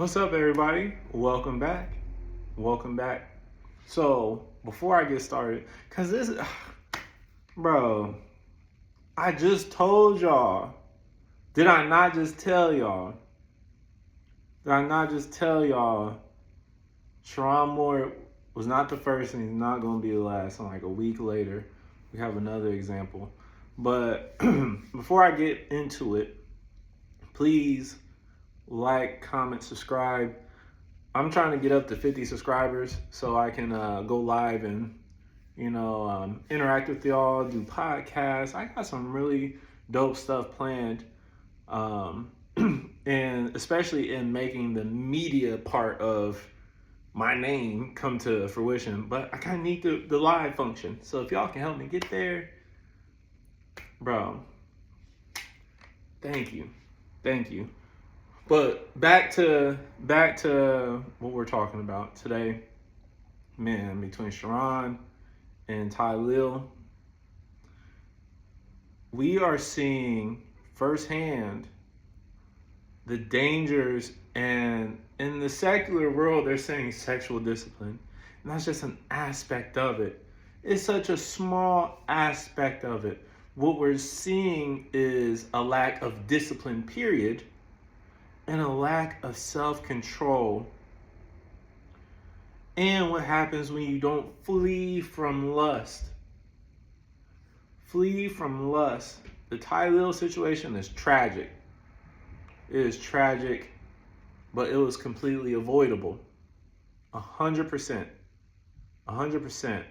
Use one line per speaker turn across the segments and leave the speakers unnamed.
What's up, everybody? Welcome back. Welcome back. So, before I get started, because bro, I just told y'all. Did I not just tell y'all? Did I not just tell y'all Sherrone Moore was not the first and he's not going to be the last? And like a week later, we have another example. But before I get into it, please like, comment, subscribe. I'm trying to get up to 50 subscribers so I can go live and, interact with y'all, do podcasts. I got some really dope stuff planned. And especially in making the media part of my name come to fruition. But I kind of need the live function. So if y'all can help me get there, bro, thank you. Thank you. But back to what we're talking about today, man. Between Sherrone and Tylil, we are seeing firsthand the dangers, and in the secular world, they're saying sexual discipline, and that's just an aspect of it. It's such a small aspect of it. What we're seeing is a lack of discipline, period. And a lack of self-control. And what happens when you don't flee from lust? Flee from lust. The Tylil situation is tragic. It is tragic, but it was completely avoidable. 100%. 100%.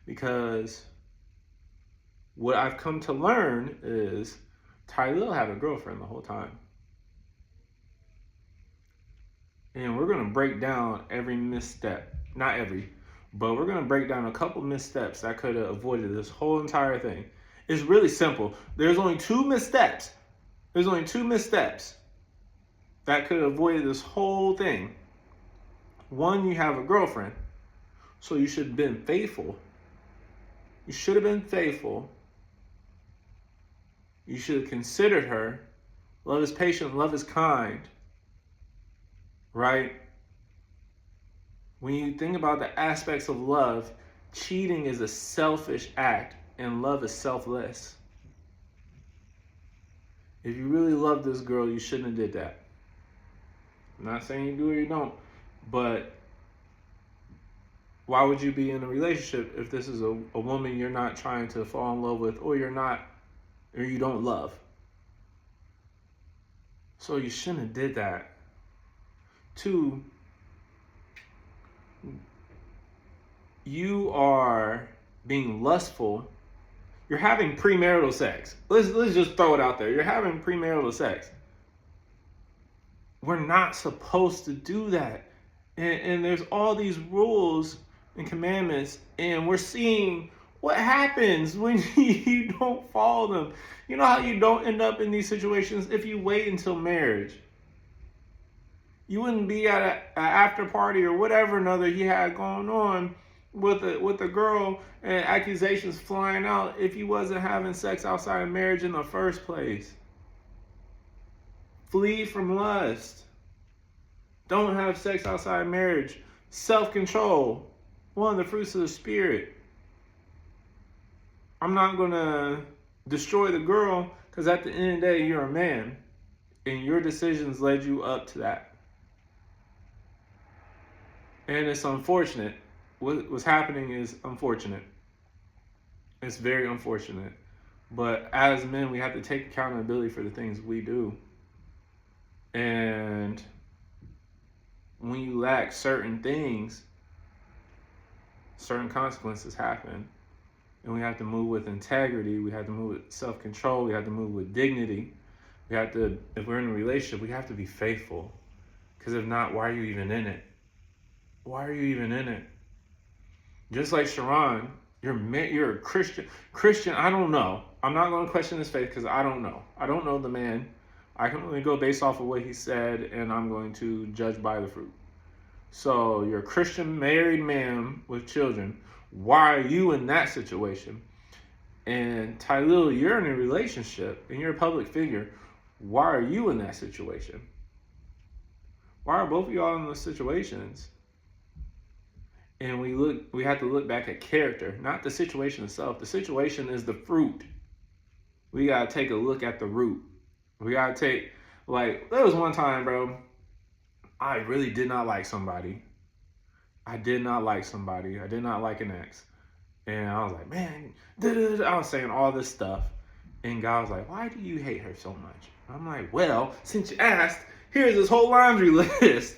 Because what I've come to learn is Tylil had a girlfriend the whole time. And we're going to break down every misstep. Not every, but we're going to break down a couple missteps that could have avoided this whole entire thing. It's really simple. There's only two missteps. There's only two missteps that could have avoided this whole thing. One, you have a girlfriend, so you should have been faithful. You should have been faithful. You should have considered her. Love is patient, love is kind. Right? When you think about the aspects of love, cheating is a selfish act and love is selfless. If you really love this girl, you shouldn't have did that. I'm not saying you do or you don't, but why would you be in a relationship if this is a woman you're not trying to fall in love with, or you don't love? So you shouldn't have did that. Two, you are being lustful. You're having premarital sex. Let's just throw it out there. You're having premarital sex. We're not supposed to do that. And there's all these rules and commandments, and we're seeing what happens when you don't follow them. You know how you don't end up in these situations if you wait until marriage? You wouldn't be at an after party or whatever another he had going on with a girl and accusations flying out if he wasn't having sex outside of marriage in the first place. Flee from lust. Don't have sex outside of marriage. Self-control. One of the fruits of the Spirit. I'm not going to destroy the girl because at the end of the day, you're a man. And your decisions led you up to that. And it's unfortunate. What's happening is unfortunate. It's very unfortunate. But as men, we have to take accountability for the things we do. And when you lack certain things, certain consequences happen. And we have to move with integrity. We have to move with self-control. We have to move with dignity. If we're in a relationship, we have to be faithful. Because if not, why are you even in it? Why are you even in it? Just like Sherrone, you're a Christian. Christian, I don't know. I'm not going to question his faith because I don't know. I don't know the man. I can only go based off of what he said, and I'm going to judge by the fruit. So you're a Christian married man with children. Why are you in that situation? And Tylil, you're in a relationship and you're a public figure. Why are you in that situation? Why are both of y'all in those situations? And we have to look back at character, not the situation itself. The situation is the fruit. We gotta take a look at the root. We gotta take, like, there was one time, bro, I really did not like somebody. I did not like somebody. I did not like an ex. And I was like, man, I was saying all this stuff. And God was like, why do you hate her so much? I'm like, well, since you asked, here's this whole laundry list.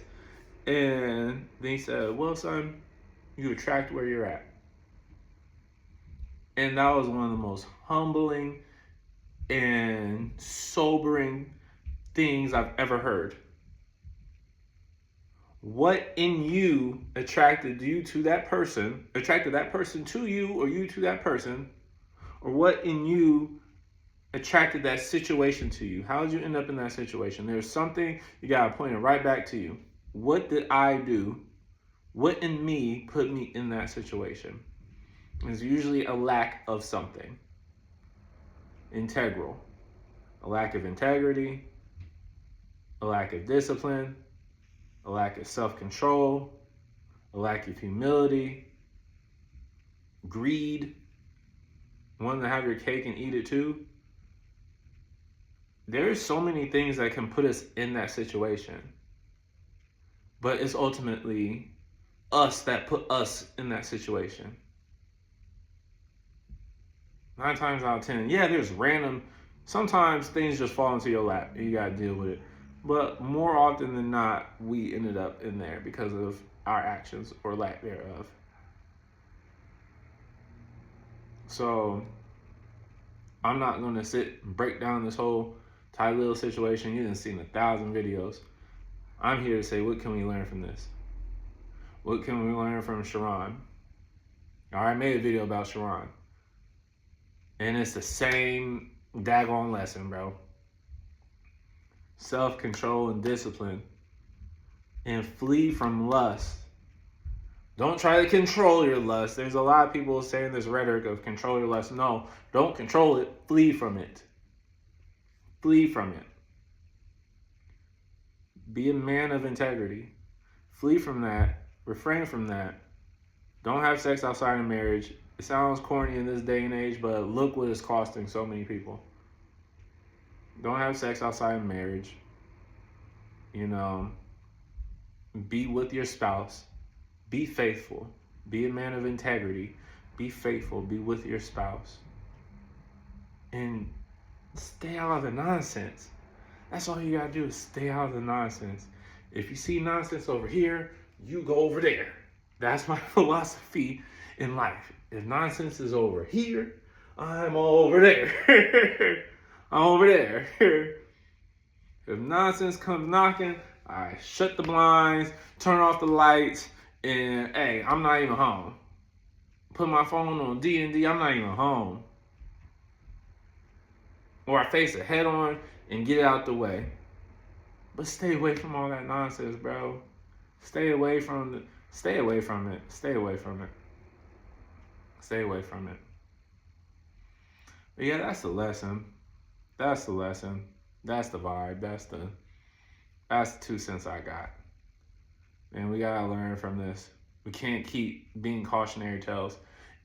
And then he said, well, son, you attract where you're at. And that was one of the most humbling and sobering things I've ever heard. What in you attracted you to that person, attracted that person to you, or you to that person, or what in you attracted that situation to you? How did you end up in that situation? There's something, you gotta point it right back to you. What did I do? What in me put me in that situation? It's usually a lack of something integral. A lack of integrity, a lack of discipline, a lack of self-control, a lack of humility, greed, wanting to have your cake and eat it too. There's so many things that can put us in that situation. But it's ultimately us that put us in that situation. 9 times out of 10, yeah, there's random, sometimes things just fall into your lap and you gotta deal with it. But more often than not, we ended up in there because of our actions or lack thereof. So I'm not gonna sit and break down this whole Tylil situation. You didn't see 1,000 videos. I'm here to say, what can we learn from this? What can we learn from Sherrone? I made a video about Sherrone. And it's the same daggone lesson, bro. Self-control and discipline. And flee from lust. Don't try to control your lust. There's a lot of people saying this rhetoric of control your lust. No, don't control it. Flee from it. Flee from it. Be a man of integrity. Flee from that. Refrain from that. Don't have sex outside of marriage. It sounds corny in this day and age, but look what it's costing so many people. Don't have sex outside of marriage. You know, be with your spouse. Be faithful. Be a man of integrity. Be faithful. Be with your spouse. And stay out of the nonsense. That's all you gotta do is stay out of the nonsense. If you see nonsense over here, you go over there. That's my philosophy in life. If nonsense is over here, I'm over there. I'm over there. If nonsense comes knocking, I shut the blinds, turn off the lights, and hey, I'm not even home. Put my phone on D&D, I'm not even home. Or I face it head on and get it out the way. But stay away from all that nonsense, bro. Stay away from it. Stay away from it. Stay away from it. Stay away from it. But yeah, that's the lesson. That's the lesson. That's the vibe. That's the 2 cents I got. And we gotta learn from this. We can't keep being cautionary tales.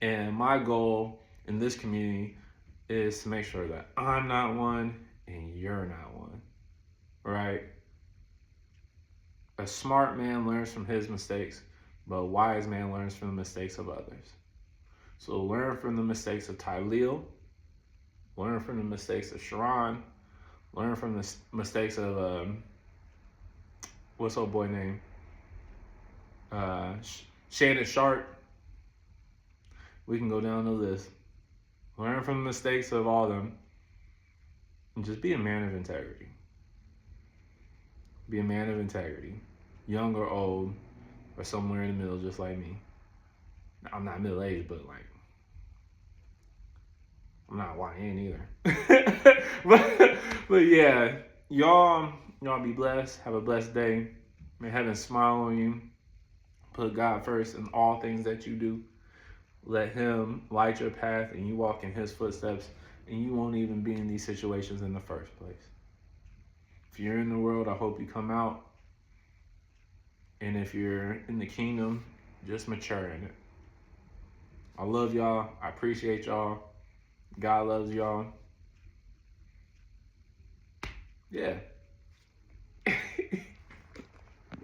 And my goal in this community is to make sure that I'm not one and you're not one. Right? A smart man learns from his mistakes, but a wise man learns from the mistakes of others. So learn from the mistakes of Tylil, learn from the mistakes of Sherrone, learn from the mistakes of, what's old boy name? Shannon Sharp. We can go down the list. Learn from the mistakes of all of them. And just be a man of integrity. Be a man of integrity. Young or old, or somewhere in the middle, just like me. I'm not middle-aged, but like, I'm not YN either. but yeah, y'all be blessed. Have a blessed day. May heaven smile on you. Put God first in all things that you do. Let him light your path and you walk in his footsteps, and you won't even be in these situations in the first place. If you're in the world, I hope you come out. And if you're in the kingdom, just mature in it. I love y'all. I appreciate y'all. God loves y'all. Yeah.